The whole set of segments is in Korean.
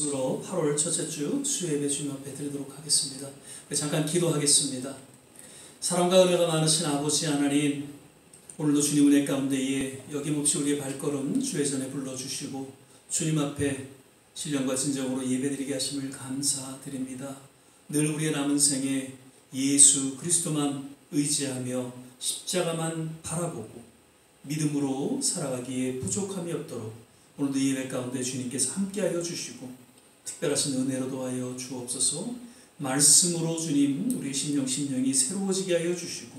말씀으로 8월 첫째 주 수요예배 주님 앞에 드리도록 하겠습니다. 잠깐 기도하겠습니다. 사랑과 은혜가 많으신 아버지 하나님, 오늘도 주님 은혜 가운데에 여김없이 우리의 발걸음 주의 전에 불러주시고 주님 앞에 신령과 진정으로 예배드리게 하심을 감사드립니다. 늘 우리의 남은 생에 예수 그리스도만 의지하며 십자가만 바라보고 믿음으로 살아가기에 부족함이 없도록 오늘도 예배 가운데 주님께서 함께하여 주시고 특별하신 은혜로 도와여 주옵소서. 말씀으로 주님 우리 심령이 새로워지게 하여 주시고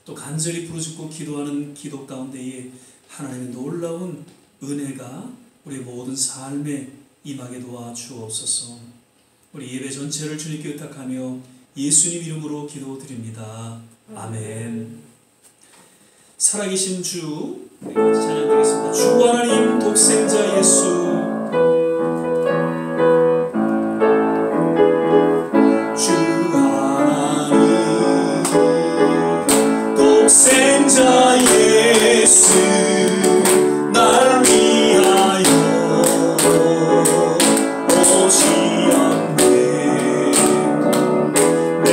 또 간절히 부르짖고 기도하는 기도 가운데에 하나님의 놀라운 은혜가 우리 모든 삶에 임하게 도와 주옵소서. 우리 예배 전체를 주님께 의탁하며 예수님 이름으로 기도드립니다. 아멘. 살아계신 주, 우리 같이 찬양드리겠습니다. 주 하나님 독생자 예수, 주 하나님 독생자 예수, 날 위하여 오시었네. 내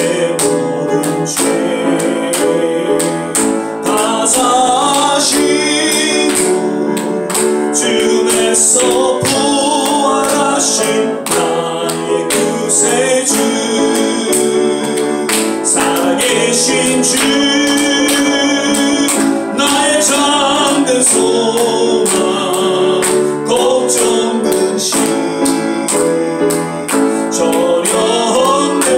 모든 죄 주에서 부활하신 나의 구세주, 살아계신 주, 나의 잠든 소망, 걱정 근심 전혀 없네.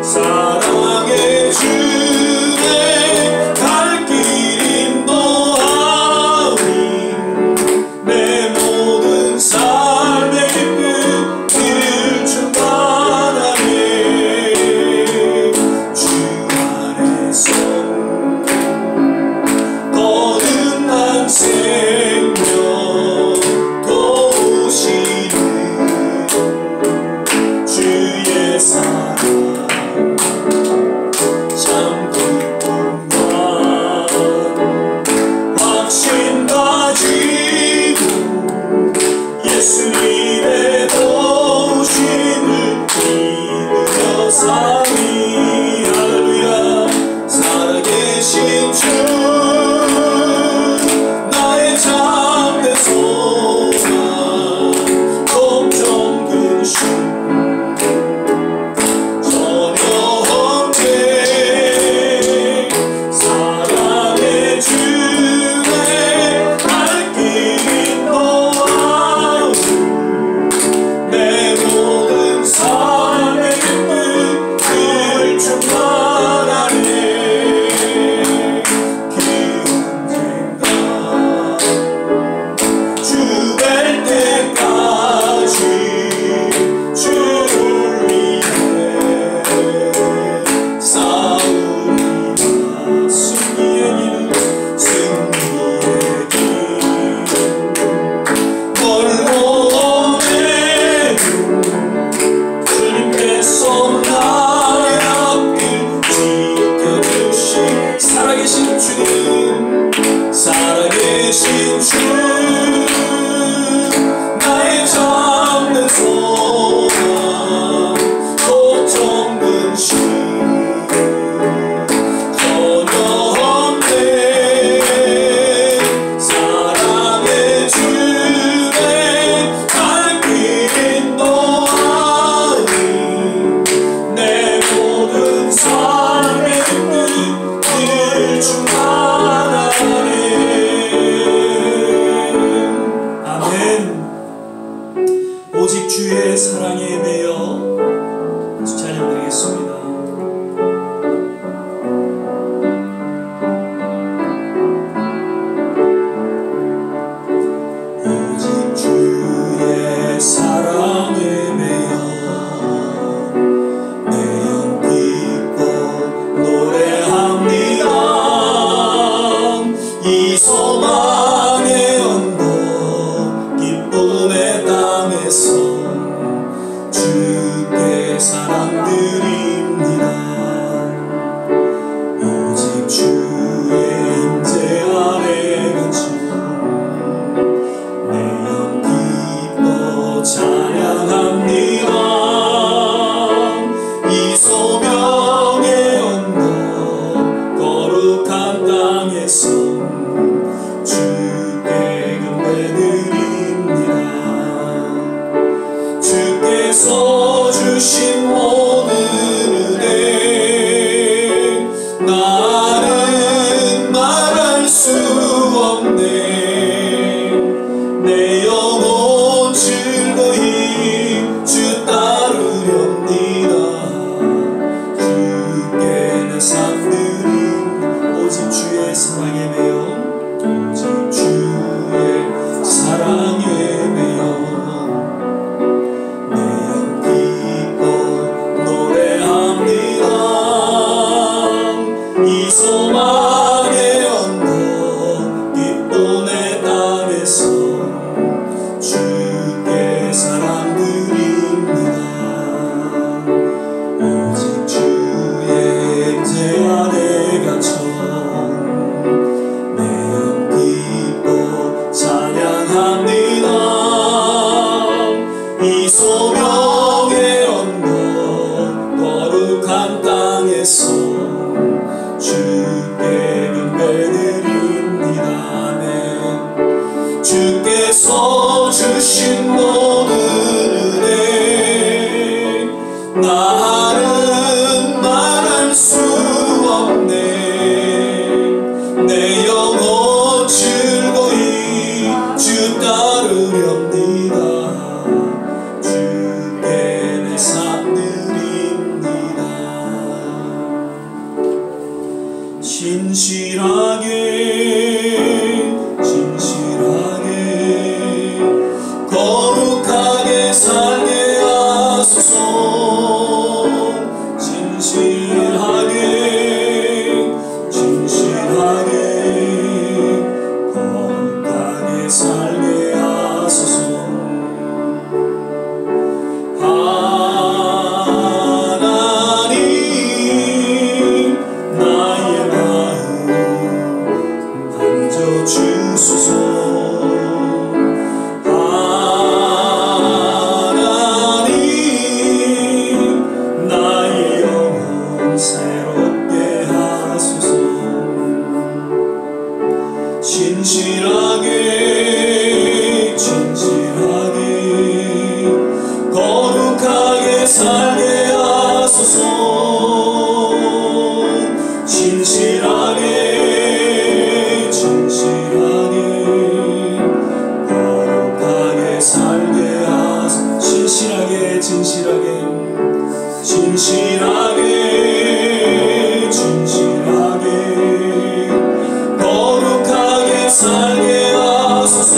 사랑의 주내 갈 길 인도하오. 내 모든 삶의 기쁨 늘 충만하네. 주 안에서 거듭난 생명 도우시는 주의 사랑 참 기쁨과 확신 가지고 예수님의 도우심을 믿으며 살리. 할렐루야. 살아계신 주, 나의 잠든 소망, 걱정 근심 전혀 없네. 사랑의 주내 갈 길 인도하오. 내 모든 삶의 기쁨 늘 충만하네. 그 언젠가 주 뵐 때까지 주를 위해 싸우리라. 승리의 길, 승리의 길 멀고 오매도 주님께서 나의 앞길 지켜주신 살아계신 주님, 살아계신 주, 나의 잠든 소망, 걱정 근심 전혀 없네. 사랑의 주내 갈 길 인도하니 내 모든 삶의 기쁨 늘 충만하네. 아멘. 오직 주의 사랑에 매여 찬양드리겠습니다. 오직 주의 사랑에 매여 내 영 기뻐 노래합니다. 이 소망의 언덕 기쁨의 땅에서 주께 사랑드립니다. 오직 주의 임재 아래 갇힌 내 영 기뻐 찬양합니다. 이 소명의 언덕 거룩한 땅에서 주께 경배드립니다. 주께서 주신 모든 은혜 나는 말할 수 없네. 내 영혼 즐거이 주 따르렵니다. 주께 내 삶 드림 오직 주의 사랑에 매여 오직 주의 사랑에 매여 내 영 기뻐 노래합니다. 이 소망의 언덕 깊도 내 땅에서 주께 사랑 드립니다. 오직 주의 임재 안에 갇혀 내 영 기뻐 찬양합니다. 이 소명의 언덕 거룩한 땅에서 주께 경배드립니다. 아멘. 주께서 주신 모든 은혜 나는 말할 수 없네. 내 영혼 즐거이 주 따르렵니다. 주께 내 삶 드립니다. 진실하게 거룩하게 살게 하소서. 진실하게 거룩하게 살게 하소서. 하나님 나의 마음 만져주소서. 하나님 나의 영혼 새롭게 하소서. 진실하게 거룩하게 살게 하소서. 진실하게 거룩하게 살게 하소서. 진실하게 거룩하게 살게 하소서.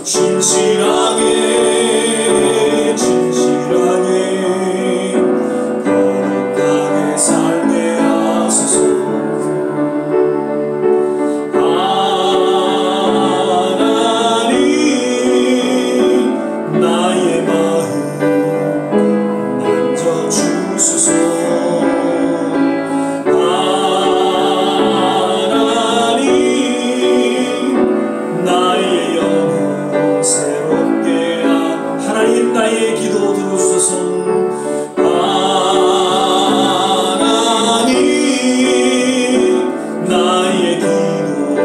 진실하게 거룩하게 살게 하소서. 하나님 나의 마음 만져주소서. 하나님 나의 영혼 새롭게 하나님 나의 기도 들어주소서. 하나님 나의 기도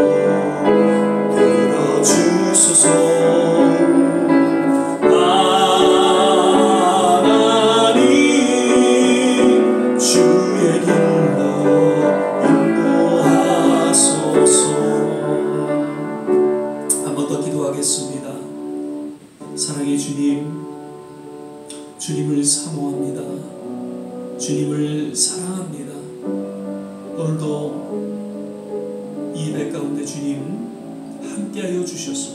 들어주소서. 하나님 주의 길로 인도하소서. 한 번 더 기도하겠습니다. 사랑의 주님, 주님을 사모합니다. 주님을 사랑합니다. 오늘도 이 예배 가운데 주님 함께하여 주셔서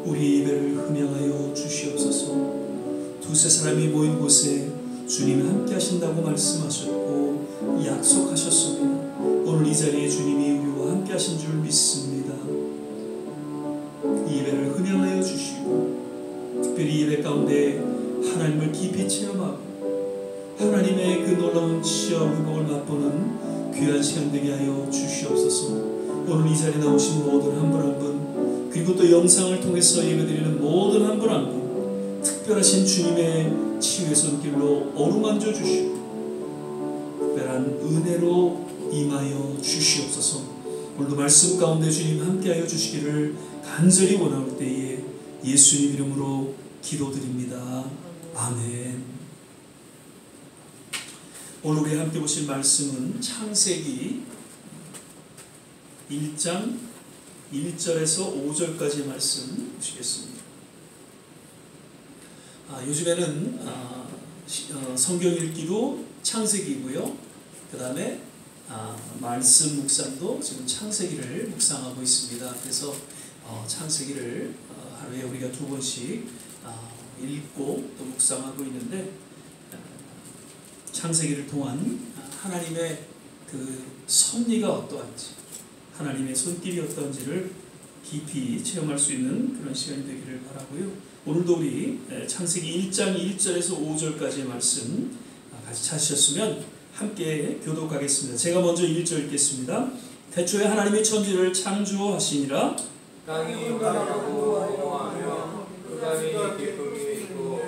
우리 예배를 흠양하여 주시옵소서. 두세 사람이 모인 곳에 주님 함께 하신다고 말씀하셨고 약속하셨습니다. 오늘 이 자리에 주님이 우리와 함께 하신 줄 믿습니다. 이 예배를 흠양하여 주시고 특별히 예배 가운데 하나님을 깊이 체험하고 하나님의 그 놀라운 시험 회복을 맛보는 귀한 시간 되게 하여 주시옵소서. 오늘 이 자리에 나오신 모든 한 분 한 분 그리고 또 영상을 통해서 예배드리는 모든 한 분 한 분 특별하신 주님의 치유의 손길로 어루만져 주시고 특별한 은혜로 임하여 주시옵소서. 오늘도 말씀 가운데 주님 함께하여 주시기를 간절히 원하올 때에 예수님 이름으로 기도드립니다. 아멘. 오늘 우리 함께 보실 말씀은 창세기 1장 1절에서 5절까지의 말씀 보시겠습니다. 요즘에는 성경 읽기도 창세기고요. 그 다음에 말씀 묵상도 지금 창세기를 묵상하고 있습니다. 그래서 창세기를 하루에 우리가 2번씩 읽고 또 묵상하고 있는데, 창세기를 통한 하나님의 그 섭리가 어떠한지, 하나님의 손길이 어떠한지를 깊이 체험할 수 있는 그런 시간이 되기를 바라고요. 오늘도 우리 창세기 1장 1절에서 5절까지의 말씀 같이 찾으셨으면 함께 교독하겠습니다. 제가 먼저 1절 읽겠습니다. 태초에 하나님이 천지를 창조하시니라. 땅이 바라보고 하며 그 땅이 기쁨이 있고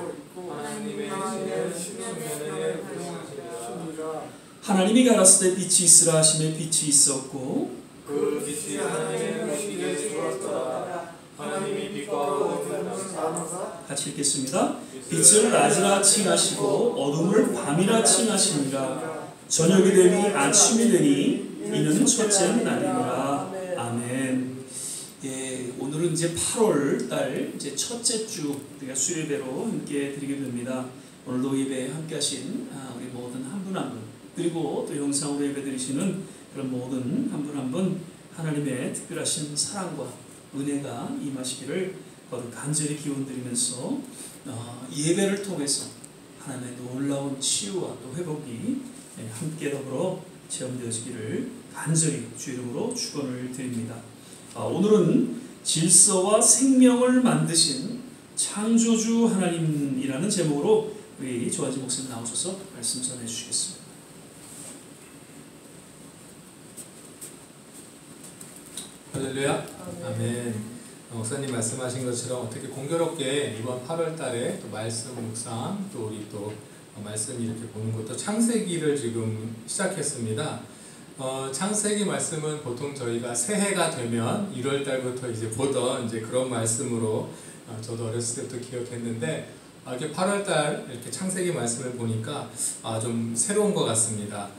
하나님의 신은 수면에 계시니라. 하나님이 가라사대 빛이 있으라 하시매 빛이 있었고 그 빛이 하나님의 보시기에 좋았더라. 하나님이 빛과 어둠을 나누사. 같이 읽겠습니다. 빛을 낮이라 칭하시고 어둠을 밤이라 칭하시니라. 저녁이 되니 아침이 되니 이는 첫째 날이니라. 아멘. 오늘은 이제 8월 달 이제 첫째 주 우리가 수요예배로 함께 드리게 됩니다. 오늘도 예배에 함께 하신 우리 모든 한 분 한 분, 그리고 또 영상으로 예배 드리시는 그런 모든 한 분 한 분 하나님의 특별하신 사랑과 은혜가 임하시기를 거듭 간절히 기원드리면서 예배를 통해서 하나님의 놀라운 치유와 또 회복이 함께 더불어 체험되어지기를 간절히 주 이름으로 축원을 드립니다. 오늘은 질서와 생명을 만드신 창조주 하나님이라는 제목으로 우리 조한지 목사님 나오셔서 말씀 전해 주시겠습니다. 할렐루야. 아멘. 목사님 말씀하신 것처럼 어떻게 공교롭게 이번 8월 달에 또 말씀 묵상, 또 우리 또 말씀 이렇게 보는 것도 창세기를 지금 시작했습니다. 창세기 말씀은 보통 저희가 새해가 되면 1월 달부터 이제 보던 이제 그런 말씀으로 저도 어렸을 때부터 기억했는데, 이렇게 8월 달 이렇게 창세기 말씀을 보니까 좀 새로운 것 같습니다.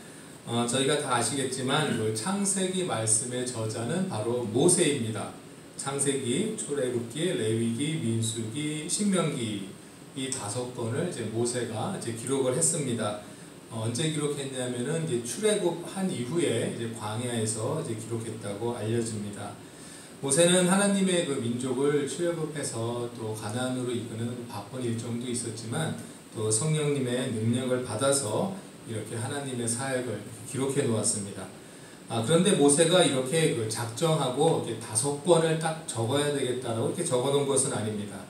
저희가 다 아시겠지만 그 창세기 말씀의 저자는 바로 모세입니다. 창세기, 출애굽기, 레위기, 민수기, 신명기 이 5권을 이제 모세가 이제 기록을 했습니다. 언제 기록했냐면은 이제 출애굽한 이후에 이제 광야에서 이제 기록했다고 알려집니다. 모세는 하나님의 그 민족을 출애굽해서 또 가나안으로 이끄는 바쁜 일정도 있었지만 또 성령님의 능력을 받아서 이렇게 하나님의 사역을 기록해 놓았습니다. 그런데 모세가 이렇게 그 작정하고 이렇게 5권을 딱 적어야 되겠다라고 이렇게 적어 놓은 것은 아닙니다.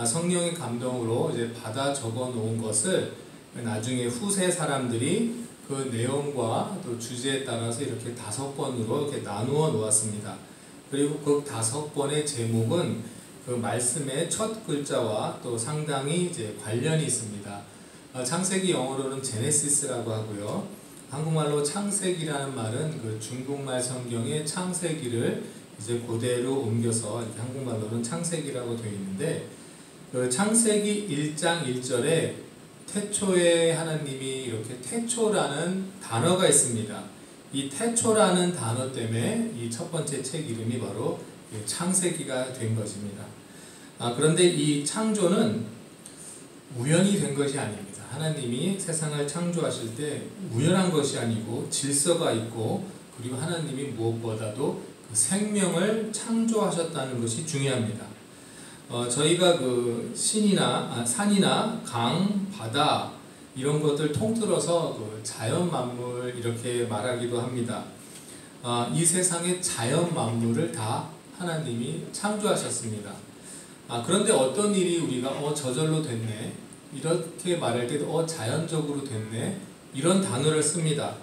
성령의 감동으로 이제 받아 적어 놓은 것을 나중에 후세 사람들이 그 내용과 또 주제에 따라서 이렇게 5권으로 이렇게 나누어 놓았습니다. 그리고 그 5권의 제목은 그 말씀의 첫 글자와 또 상당히 이제 관련이 있습니다. 창세기 영어로는 제네시스라고 하고요. 한국말로 창세기라는 말은 그 중국말 성경의 창세기를 이제 그대로 옮겨서 이렇게 한국말로는 창세기라고 되어 있는데, 그 창세기 1장 1절에 태초에 하나님이 이렇게 태초라는 단어가 있습니다. 이 태초라는 단어 때문에 이 첫 번째 책 이름이 바로 창세기가 된 것입니다. 그런데 이 창조는 우연히 된 것이 아닙니다. 하나님이 세상을 창조하실 때 우연한 것이 아니고 질서가 있고, 그리고 하나님이 무엇보다도 그 생명을 창조하셨다는 것이 중요합니다. 저희가 그 산이나 강, 바다 이런 것들 통틀어서 그 자연 만물 이렇게 말하기도 합니다. 이 세상의 자연 만물을 다 하나님이 창조하셨습니다. 그런데 어떤 일이 우리가 저절로 됐네, 이렇게 말할 때도 자연적으로 됐네, 이런 단어를 씁니다.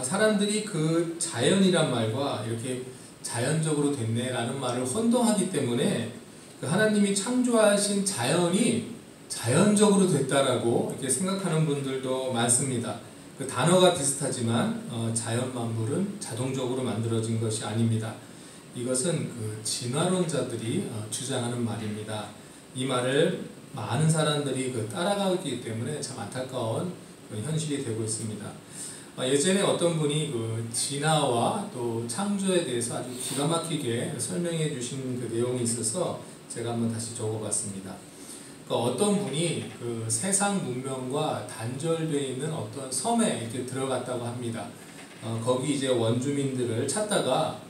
사람들이 그 자연이란 말과 이렇게 자연적으로 됐네라는 말을 혼동하기 때문에 그 하나님이 창조하신 자연이 자연적으로 됐다라고 이렇게 생각하는 분들도 많습니다. 그 단어가 비슷하지만 자연 만물은 자동적으로 만들어진 것이 아닙니다. 이것은 그 진화론자들이 주장하는 말입니다. 이 말을 많은 사람들이 따라가기 때문에 참 안타까운 현실이 되고 있습니다. 예전에 어떤 분이 그 진화와 또 창조에 대해서 아주 기가 막히게 설명해 주신 그 내용이 있어서 제가 한번 다시 적어봤습니다. 어떤 분이 그 세상 문명과 단절되어 있는 어떤 섬에 이렇게 들어갔다고 합니다. 거기 이제 원주민들을 찾다가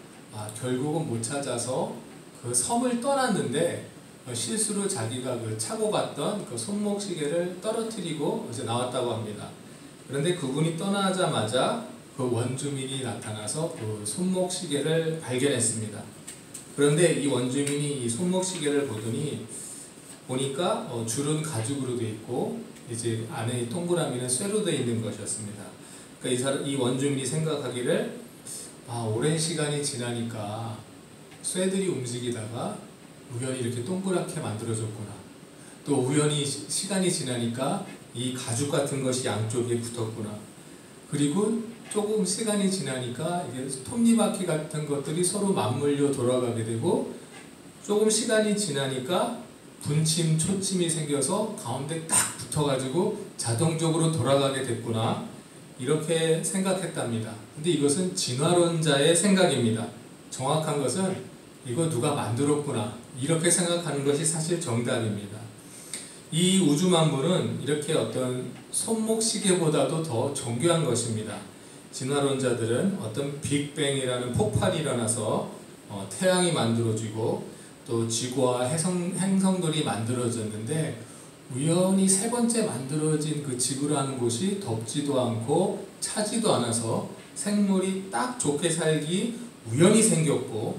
결국은 못 찾아서 그 섬을 떠났는데 실수로 자기가 그 차고 갔던 그 손목시계를 떨어뜨리고 이제 나왔다고 합니다. 그런데 그분이 떠나자마자 그 원주민이 나타나서 그 손목시계를 발견했습니다. 그런데 이 원주민이 이 손목시계를 보니까 줄은 가죽으로 되어 있고 이제 안에 동그라미는 쇠로 되어 있는 것이었습니다. 그러니까 이 원주민이 생각하기를 오랜 시간이 지나니까 쇠들이 움직이다가 우연히 이렇게 동그랗게 만들어졌구나. 또 우연히 시간이 지나니까 이 가죽 같은 것이 양쪽에 붙었구나. 그리고 조금 시간이 지나니까 이게 톱니바퀴 같은 것들이 서로 맞물려 돌아가게 되고 조금 시간이 지나니까 분침, 초침이 생겨서 가운데 딱 붙어가지고 자동적으로 돌아가게 됐구나. 이렇게 생각했답니다. 근데 이것은 진화론자의 생각입니다. 정확한 것은 이거 누가 만들었구나. 이렇게 생각하는 것이 사실 정답입니다. 이 우주 만물은 이렇게 어떤 손목시계보다도 더 정교한 것입니다. 진화론자들은 어떤 빅뱅이라는 폭발이 일어나서 태양이 만들어지고 또 지구와 행성들이 만들어졌는데 우연히 세 번째 만들어진 그 지구라는 곳이 덥지도 않고 차지도 않아서 생물이 딱 좋게 살기 우연히 생겼고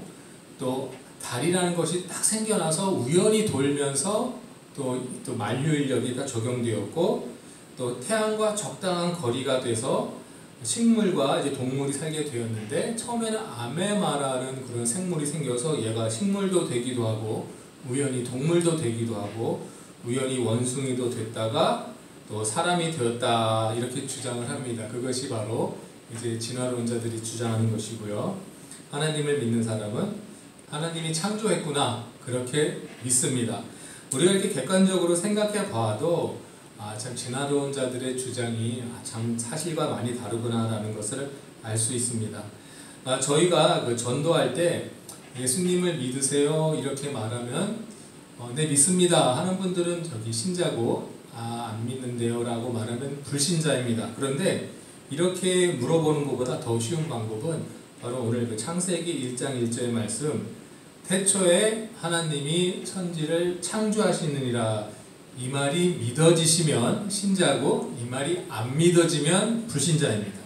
또 달이라는 것이 딱 생겨나서 우연히 돌면서 또 만류 인력이 다 적용되었고 또 태양과 적당한 거리가 돼서 식물과 이제 동물이 살게 되었는데 처음에는 아메마라는 그런 생물이 생겨서 얘가 식물도 되기도 하고 우연히 동물도 되기도 하고 우연히 원숭이도 됐다가 또 사람이 되었다 이렇게 주장을 합니다. 그것이 바로 이제 진화론자들이 주장하는 것이고요. 하나님을 믿는 사람은 하나님이 창조했구나 그렇게 믿습니다. 우리가 이렇게 객관적으로 생각해 봐도 참 진화론자들의 주장이 참 사실과 많이 다르구나라는 것을 알 수 있습니다. 저희가 그 전도할 때 예수님을 믿으세요 이렇게 말하면 네 믿습니다 하는 분들은 저기 신자고 안 믿는데요 라고 말하면 불신자입니다. 그런데 이렇게 물어보는 것보다 더 쉬운 방법은 바로 오늘 그 창세기 1장 1절의 말씀 태초에 하나님이 천지를 창조하시느니라 이 말이 믿어지시면 신자고 이 말이 안 믿어지면 불신자입니다.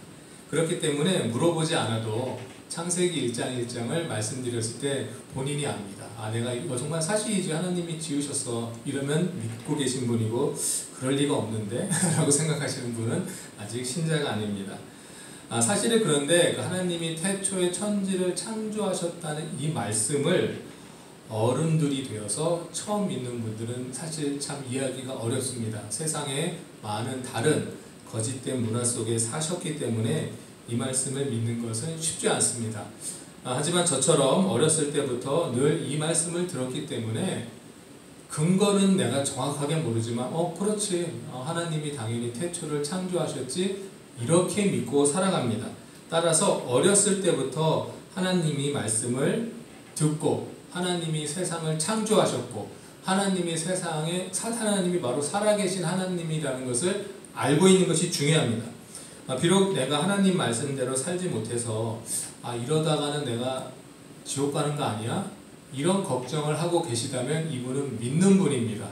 그렇기 때문에 물어보지 않아도 창세기 1장 1장을 말씀드렸을 때 본인이 압니다. 내가 이거 정말 사실이지 하나님이 지으셨어 이러면 믿고 계신 분이고 그럴 리가 없는데 라고 생각하시는 분은 아직 신자가 아닙니다. 사실은 그런데 하나님이 태초에 천지를 창조하셨다는 이 말씀을 어른들이 되어서 처음 믿는 분들은 사실 참 이해하기가 어렵습니다. 세상에 많은 다른 거짓된 문화 속에 사셨기 때문에 이 말씀을 믿는 것은 쉽지 않습니다. 하지만 저처럼 어렸을 때부터 늘 이 말씀을 들었기 때문에 근거는 내가 정확하게 모르지만 그렇지 하나님이 당연히 태초를 창조하셨지 이렇게 믿고 살아갑니다. 따라서 어렸을 때부터 하나님이 말씀을 듣고 하나님이 세상을 창조하셨고 하나님이 바로 살아계신 하나님이라는 것을 알고 있는 것이 중요합니다. 비록 내가 하나님 말씀대로 살지 못해서 이러다가는 내가 지옥 가는 거 아니야? 이런 걱정을 하고 계시다면 이분은 믿는 분입니다.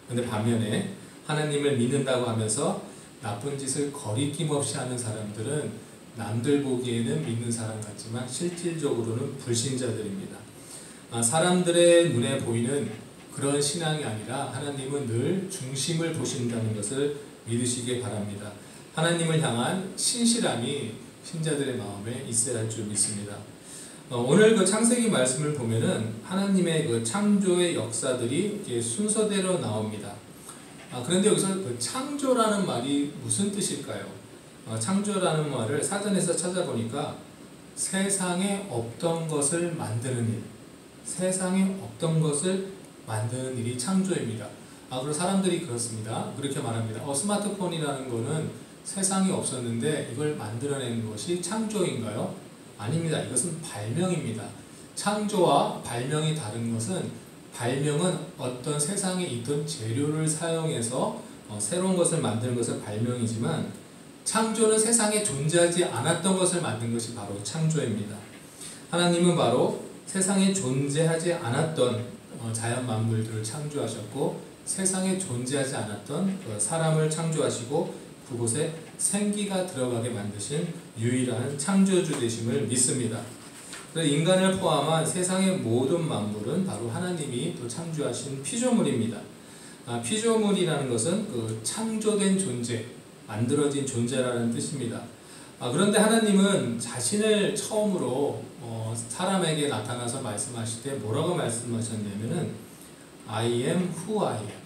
그런데 반면에 하나님을 믿는다고 하면서 나쁜 짓을 거리낌 없이 하는 사람들은 남들 보기에는 믿는 사람 같지만 실질적으로는 불신자들입니다. 사람들의 눈에 보이는 그런 신앙이 아니라 하나님은 늘 중심을 보신다는 것을 믿으시기 바랍니다. 하나님을 향한 신실함이 신자들의 마음에 있어야 할 줄 믿습니다. 오늘 그 창세기 말씀을 보면은 하나님의 그 창조의 역사들이 이렇게 순서대로 나옵니다. 그런데 여기서 그 창조라는 말이 무슨 뜻일까요? 창조라는 말을 사전에서 찾아보니까 세상에 없던 것을 만드는 일, 세상에 없던 것을 만드는 일이 창조입니다. 그리고 사람들이 그렇습니다. 그렇게 말합니다. 스마트폰이라는 거는 세상에 없었는데 이걸 만들어낸 것이 창조인가요? 아닙니다. 이것은 발명입니다. 창조와 발명이 다른 것은, 발명은 어떤 세상에 있던 재료를 사용해서 새로운 것을 만드는 것을 발명이지만, 창조는 세상에 존재하지 않았던 것을 만든 것이 바로 창조입니다. 하나님은 바로 세상에 존재하지 않았던 자연 만물들을 창조하셨고, 세상에 존재하지 않았던 사람을 창조하시고, 그곳에 생기가 들어가게 만드신 유일한 창조주 되심을 믿습니다. 그래서 인간을 포함한 세상의 모든 만물은 바로 하나님이 또 창조하신 피조물입니다. 피조물이라는 것은 그 창조된 존재, 만들어진 존재라는 뜻입니다. 그런데 하나님은 자신을 처음으로 사람에게 나타나서 말씀하실 때 뭐라고 말씀하셨냐면은 I am who I am.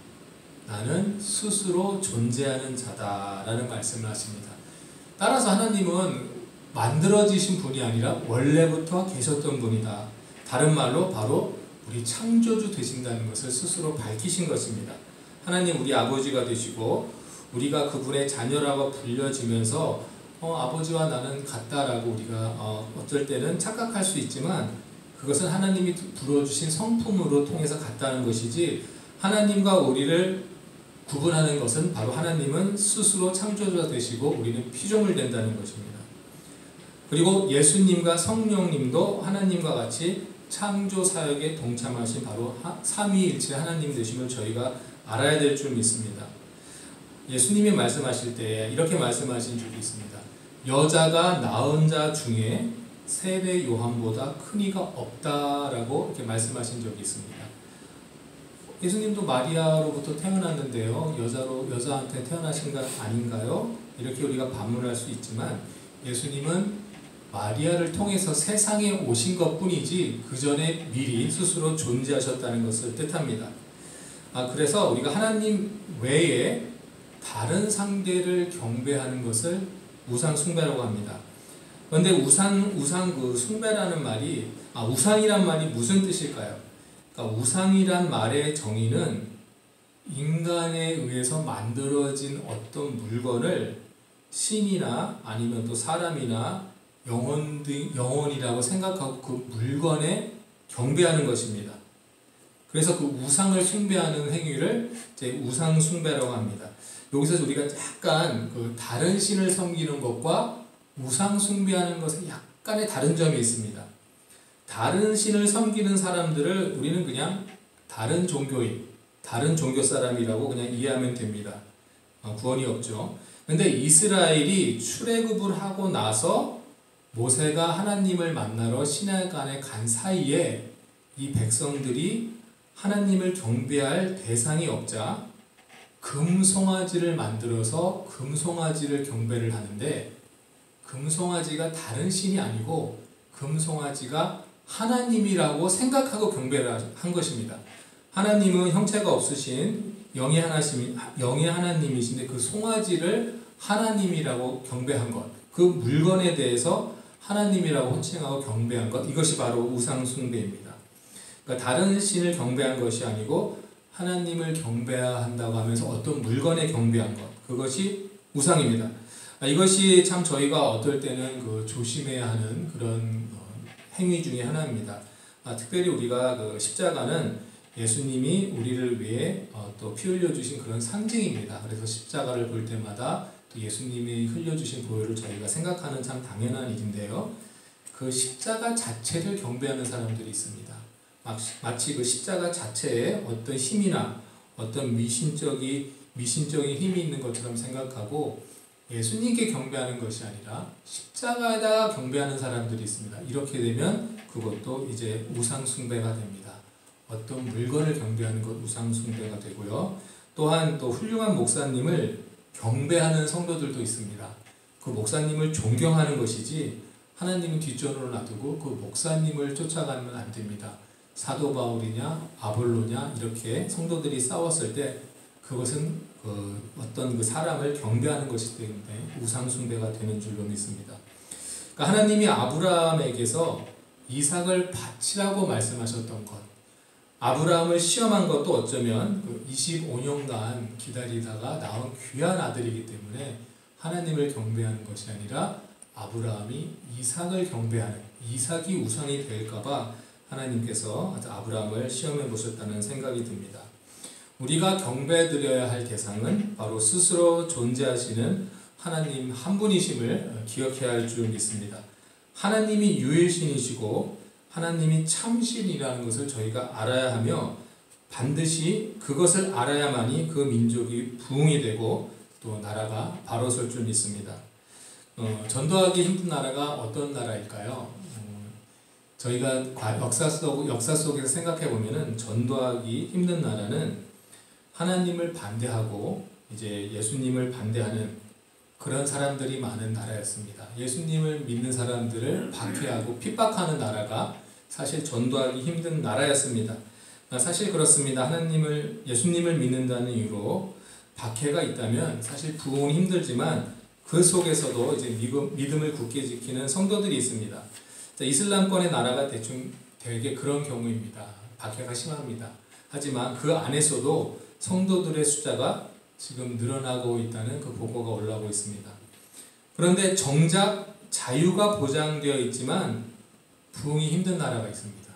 나는 스스로 존재하는 자다라는 말씀을 하십니다. 따라서 하나님은 만들어지신 분이 아니라 원래부터 계셨던 분이다. 다른 말로 바로 우리 창조주 되신다는 것을 스스로 밝히신 것입니다. 하나님 우리 아버지가 되시고 우리가 그분의 자녀라고 불려지면서 아버지와 나는 같다라고 우리가 어쩔 때는 착각할 수 있지만, 그것은 하나님이 불어주신 성품으로 통해서 같다는 것이지, 하나님과 우리를 구분하는 것은 바로 하나님은 스스로 창조자 되시고 우리는 피조물 된다는 것입니다. 그리고 예수님과 성령님도 하나님과 같이 창조 사역에 동참하신 바로 삼위일체 하나님 되심을 저희가 알아야 될 줄 믿습니다. 예수님이 말씀하실 때 이렇게 말씀하신 적이 있습니다. 여자가 낳은 자 중에 세례 요한보다 큰 이가 없다라고 이렇게 말씀하신 적이 있습니다. 예수님도 마리아로부터 태어났는데요, 여자한테 태어나신 것 아닌가요? 이렇게 우리가 반문할 수 있지만, 예수님은 마리아를 통해서 세상에 오신 것 뿐이지 그 전에 미리 스스로 존재하셨다는 것을 뜻합니다. 그래서 우리가 하나님 외에 다른 상대를 경배하는 것을 우상 숭배라고 합니다. 그런데 우상 그 숭배라는 말이, 우상이란 말이 무슨 뜻일까요? 그러니까 우상이란 말의 정의는 인간에 의해서 만들어진 어떤 물건을 신이나 아니면 또 사람이나 영혼이라고 생각하고 그 물건에 경배하는 것입니다. 그래서 그 우상을 숭배하는 행위를 이제 우상 숭배라고 합니다. 여기서 우리가 약간 그 다른 신을 섬기는 것과 우상 숭배하는 것에 약간의 다른 점이 있습니다. 다른 신을 섬기는 사람들을 우리는 그냥 다른 종교인, 다른 종교 사람이라고 그냥 이해하면 됩니다. 구원이 없죠. 근데 이스라엘이 출애굽을 하고 나서 모세가 하나님을 만나러 시내간에 간 사이에 이 백성들이 하나님을 경배할 대상이 없자 금송아지를 만들어서 금송아지를 경배를 하는데, 금송아지가 다른 신이 아니고 금송아지가 하나님이라고 생각하고 경배를 한 것입니다. 하나님은 형체가 없으신 영의 하나님이신데 그 송아지를 하나님이라고 경배한 것, 그 물건에 대해서 하나님이라고 호칭하고 경배한 것, 이것이 바로 우상 숭배입니다. 그러니까 다른 신을 경배한 것이 아니고 하나님을 경배한다고 하면서 어떤 물건에 경배한 것, 그것이 우상입니다. 이것이 참 저희가 어떨 때는 그 조심해야 하는 그런 행위 중에 하나입니다. 특별히 우리가 그 십자가는 예수님이 우리를 위해 또 피 흘려주신 그런 상징입니다. 그래서 십자가를 볼 때마다 또 예수님이 흘려주신 보혈을 저희가 생각하는 참 당연한 일인데요. 그 십자가 자체를 경배하는 사람들이 있습니다. 마치 그 십자가 자체에 어떤 힘이나 어떤 미신적인 힘이 있는 것처럼 생각하고 예수님께 경배하는 것이 아니라 십자가에다가 경배하는 사람들이 있습니다. 이렇게 되면 그것도 이제 우상 숭배가 됩니다. 어떤 물건을 경배하는 것 우상 숭배가 되고요. 또한 또 훌륭한 목사님을 경배하는 성도들도 있습니다. 그 목사님을 존경하는 것이지 하나님은 뒷전으로 놔두고 그 목사님을 쫓아가면 안 됩니다. 사도 바울이냐 아볼로냐 이렇게 성도들이 싸웠을 때 그것은 어떤 그 사람을 경배하는 것이기 때문에 우상 숭배가 되는 줄로 믿습니다. 그러니까 하나님이 아브라함에게서 이삭을 바치라고 말씀하셨던 것, 아브라함을 시험한 것도 어쩌면 그 25년간 기다리다가 낳은 귀한 아들이기 때문에 하나님을 경배하는 것이 아니라 아브라함이 이삭을 경배하는, 이삭이 우상이 될까봐 하나님께서 아브라함을 시험해 보셨다는 생각이 듭니다. 우리가 경배드려야 할 대상은 바로 스스로 존재하시는 하나님 한 분이심을 기억해야 할 줄 믿습니다. 하나님이 유일신이시고 하나님이 참신이라는 것을 저희가 알아야 하며 반드시 그것을 알아야만이 그 민족이 부흥이 되고 또 나라가 바로 설 줄 믿습니다. 전도하기 힘든 나라가 어떤 나라일까요? 저희가 역사 속에서 생각해 보면은 전도하기 힘든 나라는 하나님을 반대하고 이제 예수님을 반대하는 그런 사람들이 많은 나라였습니다. 예수님을 믿는 사람들을 박해하고 핍박하는 나라가 사실 전도하기 힘든 나라였습니다. 사실 그렇습니다. 예수님을 믿는다는 이유로 박해가 있다면 사실 부흥은 힘들지만 그 속에서도 이제 믿음을 굳게 지키는 성도들이 있습니다. 이슬람권의 나라가 대충 되게 그런 경우입니다. 박해가 심합니다. 하지만 그 안에서도 성도들의 숫자가 지금 늘어나고 있다는 그 보고가 올라오고 있습니다. 그런데 정작 자유가 보장되어 있지만 부흥이 힘든 나라가 있습니다.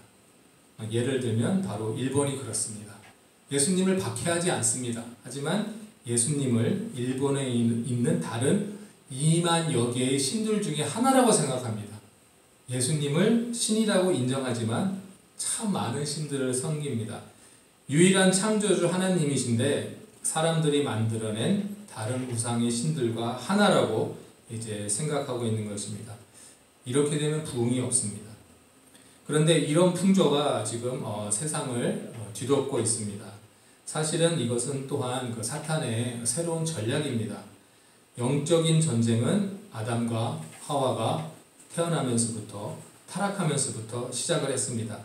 예를 들면 바로 일본이 그렇습니다. 예수님을 박해하지 않습니다. 하지만 예수님을 일본에 있는 다른 2만여 개의 신들 중에 하나라고 생각합니다. 예수님을 신이라고 인정하지만 참 많은 신들을 섬깁니다. 유일한 창조주 하나님이신데 사람들이 만들어낸 다른 우상의 신들과 하나라고 이제 생각하고 있는 것입니다. 이렇게 되면 부흥이 없습니다. 그런데 이런 풍조가 지금 세상을 뒤덮고 있습니다. 사실은 이것은 또한 그 사탄의 새로운 전략입니다. 영적인 전쟁은 아담과 하와가 태어나면서부터 타락하면서부터 시작을 했습니다.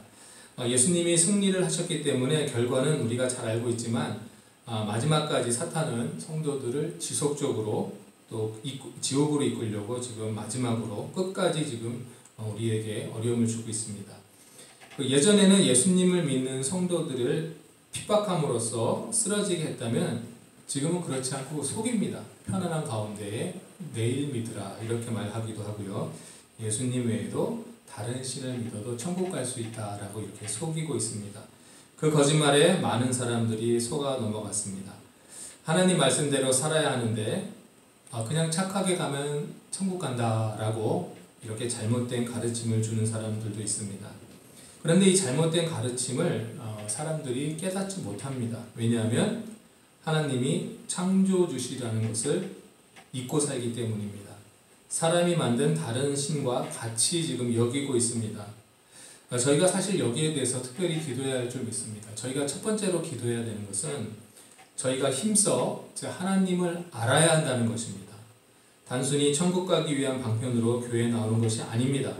예수님이 승리를 하셨기 때문에 결과는 우리가 잘 알고 있지만 마지막까지 사탄은 성도들을 지속적으로 또 지옥으로 이끌려고 지금 마지막으로 끝까지 지금 우리에게 어려움을 주고 있습니다. 예전에는 예수님을 믿는 성도들을 핍박함으로써 쓰러지게 했다면 지금은 그렇지 않고 속입니다. 편안한 가운데에 내일 믿으라 이렇게 말하기도 하고요. 예수님 외에도 다른 신을 믿어도 천국 갈 수 있다라고 이렇게 속이고 있습니다. 그 거짓말에 많은 사람들이 속아 넘어갔습니다. 하나님 말씀대로 살아야 하는데 그냥 착하게 가면 천국 간다라고 이렇게 잘못된 가르침을 주는 사람들도 있습니다. 그런데 이 잘못된 가르침을 사람들이 깨닫지 못합니다. 왜냐하면 하나님이 창조주시라는 것을 잊고 살기 때문입니다. 사람이 만든 다른 신과 같이 지금 여기고 있습니다. 저희가 사실 여기에 대해서 특별히 기도해야 할 줄 믿습니다. 저희가 첫 번째로 기도해야 되는 것은 저희가 힘써 하나님을 알아야 한다는 것입니다. 단순히 천국 가기 위한 방편으로 교회에 나오는 것이 아닙니다.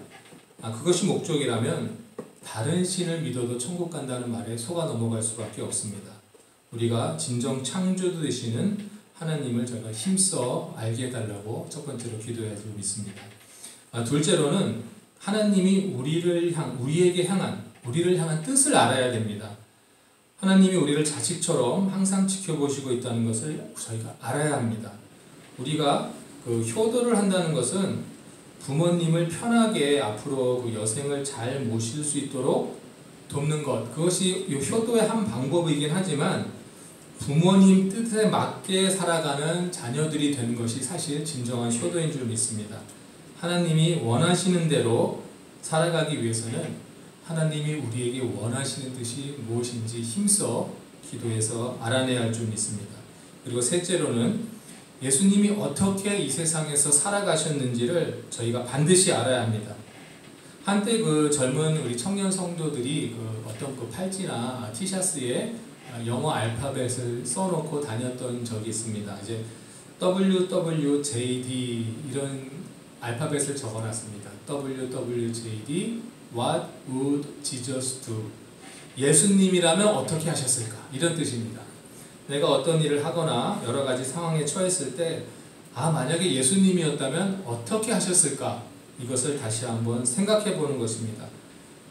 그것이 목적이라면 다른 신을 믿어도 천국 간다는 말에 속아 넘어갈 수밖에 없습니다. 우리가 진정 창조 되시는 하나님을 저희가 힘써 알게 해달라고 첫 번째로 기도해야 할 줄 믿습니다. 둘째로는 하나님이 우리를 향한 뜻을 알아야 됩니다. 하나님이 우리를 자식처럼 항상 지켜보시고 있다는 것을 저희가 알아야 합니다. 우리가 그 효도를 한다는 것은 부모님을 편하게 앞으로 그 여생을 잘 모실 수 있도록 돕는 것, 그것이 효도의 한 방법이긴 하지만 부모님 뜻에 맞게 살아가는 자녀들이 되는 것이 사실 진정한 효도인 줄 믿습니다. 하나님이 원하시는 대로 살아가기 위해서는 하나님이 우리에게 원하시는 뜻이 무엇인지 힘써 기도해서 알아내야 할 줄 믿습니다. 그리고 셋째로는 예수님이 어떻게 이 세상에서 살아가셨는지를 저희가 반드시 알아야 합니다. 한때 그 젊은 우리 청년 성도들이 그 어떤 그 팔찌나 티셔츠에 영어 알파벳을 써놓고 다녔던 적이 있습니다. 이제 WWJD 이런 알파벳을 적어놨습니다. WWJD What would Jesus do? 예수님이라면 어떻게 하셨을까? 이런 뜻입니다. 내가 어떤 일을 하거나 여러 가지 상황에 처했을 때 만약에 예수님이었다면 어떻게 하셨을까? 이것을 다시 한번 생각해 보는 것입니다.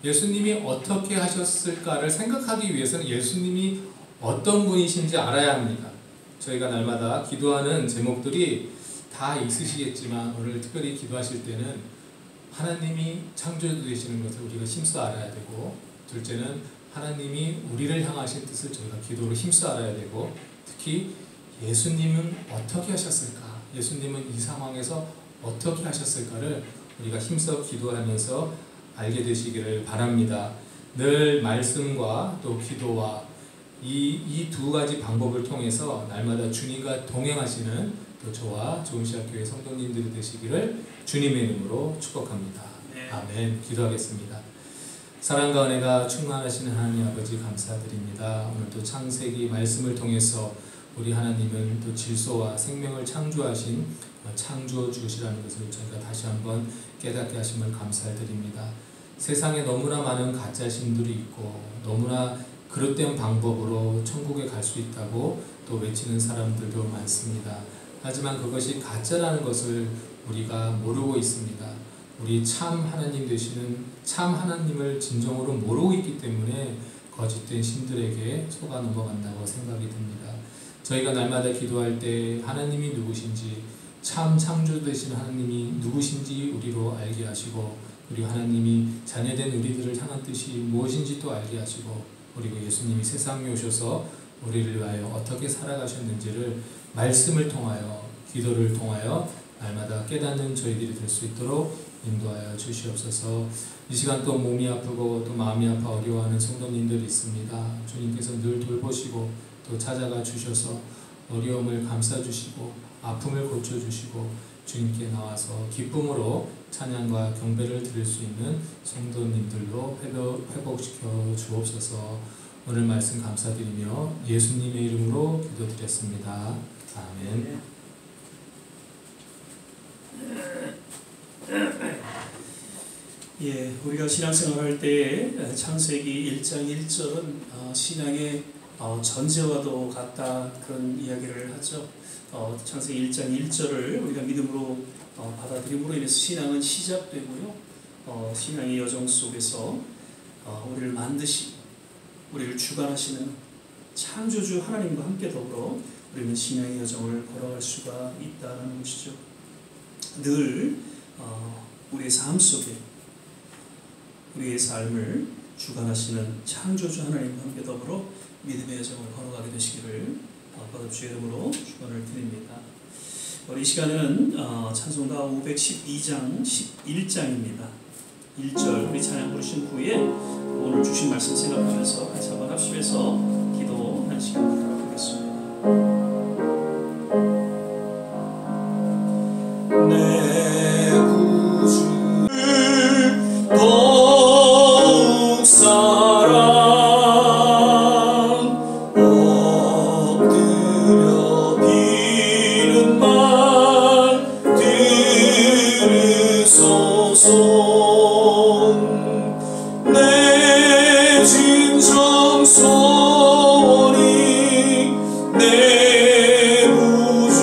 예수님이 어떻게 하셨을까를 생각하기 위해서는 예수님이 어떤 분이신지 알아야 합니다. 저희가 날마다 기도하는 제목들이 다 있으시겠지만 오늘 특별히 기도하실 때는 하나님이 창조되시는 것을 우리가 힘써 알아야 되고, 둘째는 하나님이 우리를 향하신 뜻을 저희가 기도로 힘써 알아야 되고, 특히 예수님은 어떻게 하셨을까? 예수님은 이 상황에서 어떻게 하셨을까를 우리가 힘써 기도하면서 알게 되시기를 바랍니다. 늘 말씀과 또 기도와 이 두 가지 방법을 통해서 날마다 주님과 동행하시는 또 저와 좋은시학교의 성도님들이 되시기를 주님의 이름으로 축복합니다. 아멘. 기도하겠습니다. 사랑과 은혜가 충만하시는 하나님 아버지 감사드립니다. 오늘도 창세기 말씀을 통해서 우리 하나님은 또 질서와 생명을 창조하신 창조주시라는 것을 저희가 다시 한번 깨닫게 하심을 감사드립니다. 세상에 너무나 많은 가짜 신들이 있고 너무나 그릇된 방법으로 천국에 갈 수 있다고 또 외치는 사람들도 많습니다. 하지만 그것이 가짜라는 것을 우리가 모르고 있습니다. 우리 참 하나님 되시는 참 하나님을 진정으로 모르고 있기 때문에 거짓된 신들에게 속아 넘어간다고 생각이 듭니다. 저희가 날마다 기도할 때 하나님이 누구신지, 참 창조되신 하나님이 누구신지 우리로 알게 하시고, 그리고 하나님이 자녀된 우리들을 향한 뜻이 무엇인지 또 알게 하시고, 그리고 예수님이 세상에 오셔서 우리를 위하여 어떻게 살아가셨는지를 말씀을 통하여, 기도를 통하여 날마다 깨닫는 저희들이 될 수 있도록 인도하여 주시옵소서. 이 시간 또 몸이 아프고 또 마음이 아파 어려워하는 성도님들이 있습니다. 주님께서 늘 돌보시고 또 찾아가 주셔서 어려움을 감싸주시고 아픔을 고쳐주시고 주님께 나와서 기쁨으로 찬양과 경배를 드릴 수 있는 성도님들로 회복시켜 주옵소서. 오늘 말씀 감사드리며 예수님의 이름으로 기도드렸습니다. 아멘. 우리가 신앙생활할 때 창세기 1장 1절은 신앙의 전제와도 같다, 그런 이야기를 하죠. 창세기 1장 1절을 우리가 믿음으로 받아들임으로 인해서 신앙은 시작되고요. 신앙의 여정 속에서 우리를 만드시고 우리를 주관하시는 창조주 하나님과 함께 더불어 우리는 신앙의 여정을 걸어갈 수가 있다는 것이죠. 늘 우리의 삶 속에 우리의 삶을 주관하시는 창조주 하나님과 함께 더불어 믿음의 여정을 걸어가게 되시기를 주의 이름으로 축원을 드립니다. 우리 시간은 찬송가 512장 11장입니다. 1절 우리 찬양 부르신 후에 오늘 주신 말씀 생각하면서 같이 한번 합심해서 기도하는 시간 갖도록 하겠습니다. 내 구주를 더욱 사랑 내 진정 소원이 내 구주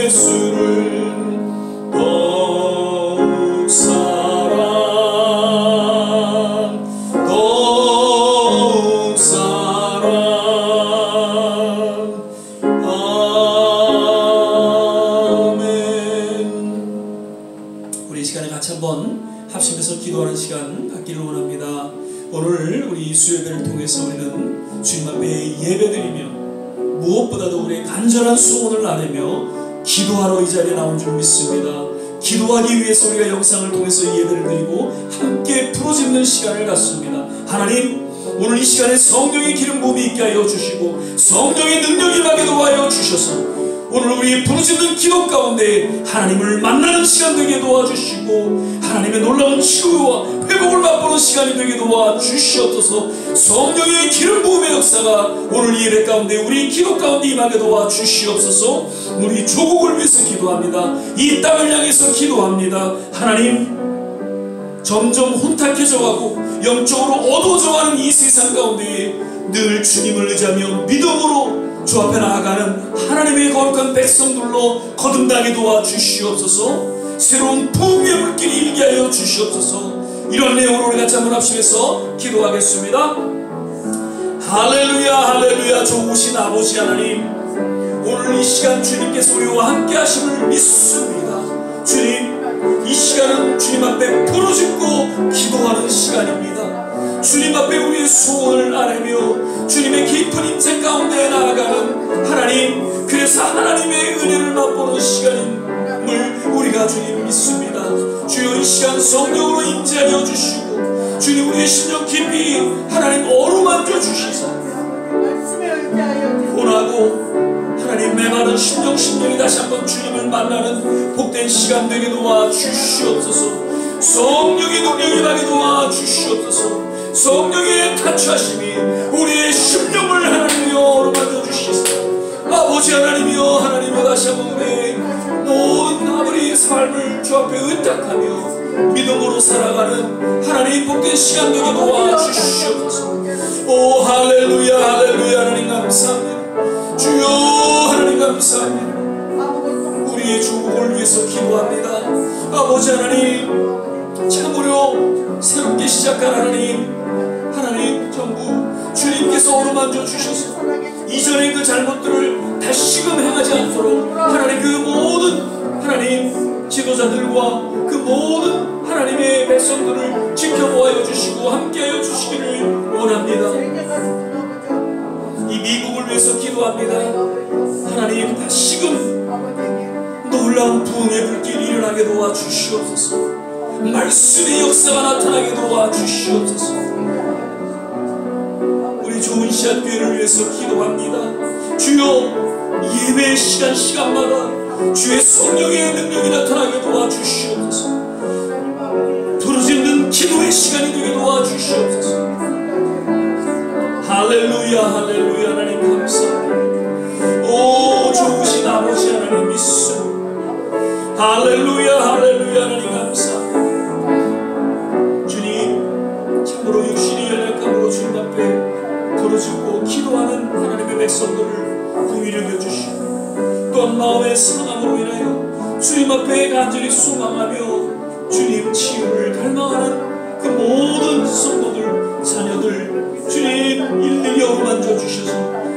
예수를 더욱 사랑 더욱 사랑. 아멘. 우리 이 시간에 같이 한번 합심해서 기도하는 시간 갖기를 원합니다. 오늘 우리 수요예배를 통해서 우리는 주님 앞에 예배드리며 무엇보다도 우리의 간절한 소원을 나누며 기도하러 이 자리에 나온 줄 믿습니다. 기도하기 위해서 우리가 영상을 통해서 예배를 드리고 함께 부르짖는 시간을 갖습니다. 하나님, 오늘 이 시간에 성령의 기름 부음이 있게 하여 주시고 성령의 능력이 임하게 도와여 주셔서 오늘 우리 부르짖는 기도 가운데 하나님을 만나는 시간 되게 도와주시고 하나님의 놀라운 치유와 회복을 맛보는 시간이 되게 도와주시옵소서. 성령의 기름 부음의 역사가 오늘 이 예배 가운데 우리 기도 가운데 임하게 도와주시옵소서. 우리 조국을 위해서 기도합니다. 이 땅을 향해서 기도합니다. 하나님, 점점 혼탁해져가고 영적으로 어두워져가는 이 세상 가운데 늘 주님을 의지하며 믿음으로 주 앞에 나아가는 하나님의 거룩한 백성들로 거듭나게 도와주시옵소서. 새로운 부흥의 물길이 일게 하여 주시옵소서. 이런 내용으로 우리 같이 한번 합심해서 기도하겠습니다. 할렐루야 할렐루야. 좋으신 아버지 하나님, 오늘 이 시간 주님께서 우리와 함께 하심을 믿습니다. 주님, 이 시간은 주님 앞에 부르짖고 기도하는 시간입니다. 주님 앞에 우리의 소원을 아뢰며 주님의 깊은 인생 가운데 나아가는 하나님, 그래서 하나님의 은혜를 맛보는 시간임을 우리가 주님 믿습니다. 주여, 이 시간 성령으로 임재하여 주시고 주님 우리의 심령 깊이 하나님 어루만져 주시사 원하고 하나님 메마른 심령이 다시 한번 주님을 만나는 복된 시간 되게 도와주시옵소서. 성령의 능력이 임하게 도와주시옵소서. 성령의 타취하심이 우리의 심령을 하나님이여 어루만져 주시사 아버지 하나님이여, 하나님이여, 다시 한번 우리의 모든 아버지의 삶을 주 앞에 의탁하며 믿음으로 살아가는 하나님 복된 시간 되게 도와주시옵소서. 오 할렐루야 할렐루야. 하나님 감사합니다. 주여 하나님 감사합니다. 우리의 조국을 위해서 기도합니다. 아버지 하나님, 참으로 새롭게 시작한 하나님 정부 주님께서 어루만져 주셔서 이전의 그 잘못들을 다시금 행하지 않도록 하나님 그 모든 하나님 지도자들과 그 모든 하나님의 백성들을 지켜보아 주시고 함께하여 주시기를 원합니다. 이 미국을 위해서 기도합니다. 하나님, 다시금 놀라운 부흥의 불길이 일어나게 도와주시옵소서. 말씀의 역사가 나타나게 도와주시옵소서. 우리 좋은 시간 교회를 위해서 기도합니다. 주여, 예배 시간마다 주의 성령의 능력이 나타나게 도와주시옵소서. 부르짖는 기도의 시간이 되게 도와주시옵소서. 할렐루야 할렐루야. 하나님 감사합니다. 오 좋으신 아버지 하나님 믿습니다. 할렐루야 할렐루야. 하나님 감사합니다. 주님, 참으로 육신이 연약함으로 주님 앞에 부르짖고 기도하는 하나님의 백성들을 긍휼히 여겨주시고 또한 마음의 상함으로 인하여 주님 앞에 간절히 소망하며 주님 치유를 갈망하는 그 모든 성도들, 자녀들 주님 일일이 어루만져 주셔서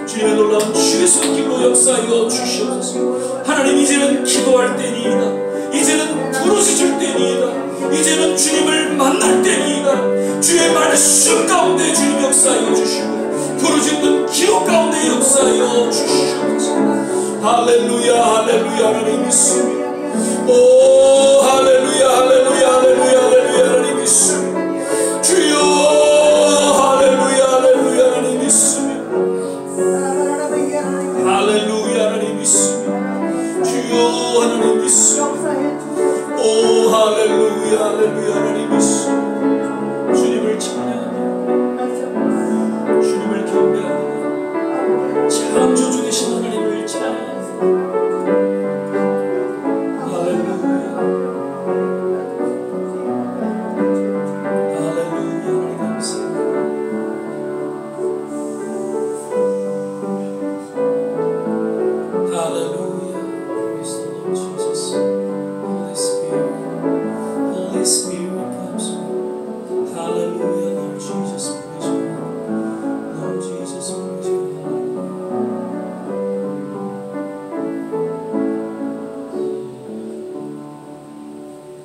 주님의 놀라운 주의 손길로 역사하여 주시옵소서. 하나님, 이제는 기도할 때니이다. 이제는 부르짖을 때니이다. 이제는 주님을 만날 때니이다. 주의 말씀 가운데 주님 역사하여 주시고 부르짖는 기도 가운데 역사하여 주시옵소서. 할렐루야 할렐루야. 하나님 믿습니다. 오 할렐루야 할렐루야 할렐루야 할렐루야. 하나님 믿습니다. 주여 할렐루야 할렐루야. 하나님 믿습니다. 할렐루야. 하나님 믿습니다. 주여 하나님 믿습니다. 오 할렐루야 할렐루야. 하나님 믿습니다. 주님을 찬양합니다. 주님을 경배합니다. 창조주 되신 하나님을 찬양합니다.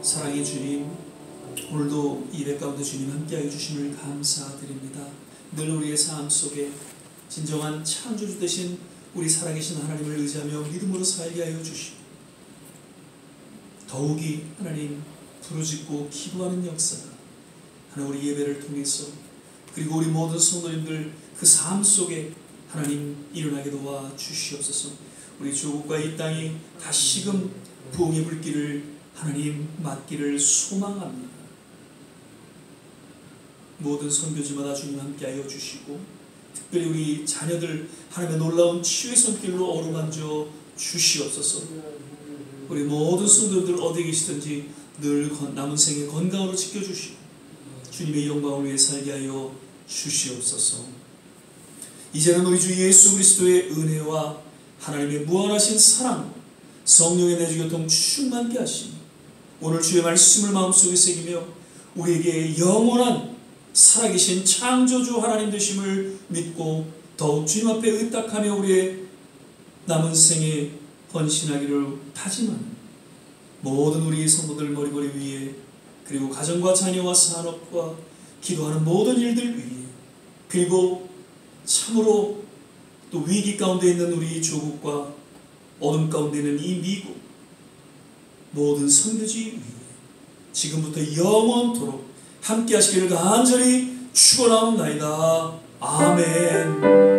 사랑의 주님, 오늘도 예배 가운데 주님 함께하여 주심을 감사드립니다. 늘 우리의 삶 속에 진정한 창조주 되신 우리 살아계신 하나님을 의지하며 믿음으로 살게 하여 주시고 더욱이 하나님 부르짖고 기도하는 역사가 하나님 우리 예배를 통해서 그리고 우리 모든 성도님들 그 삶 속에 하나님 일어나게 도와 주시옵소서. 우리 조국과 이 땅이 다시금 부흥의 불길을 하나님 맞기를 소망합니다. 모든 선교지마다 주님 함께하여 주시고 특별히 우리 자녀들 하나님의 놀라운 치유의 손길로 어루만져 주시옵소서. 우리 모든 성도들 어디 계시든지 늘 남은 생에 건강으로 지켜주시고 주님의 영광을 위해 살게 하여 주시옵소서. 이제는 우리 주 예수 그리스도의 은혜와 하나님의 무한하신 사랑, 성령의 내주교통 충만케 하시니 오늘 주의 말씀을 마음속에 새기며 우리에게 영원한 살아계신 창조주 하나님 되심을 믿고 더욱 주님 앞에 의탁하며 우리의 남은 생에 헌신하기를 다짐하는 모든 우리 성도들 머리머리 위에, 그리고 가정과 자녀와 산업과 기도하는 모든 일들 위에, 그리고 참으로 또 위기 가운데 있는 우리 조국과 어둠 가운데 있는 이 미국 모든 선교지 위에 지금부터 영원토록 함께 하시기를 간절히 축원하옵나이다. 아멘.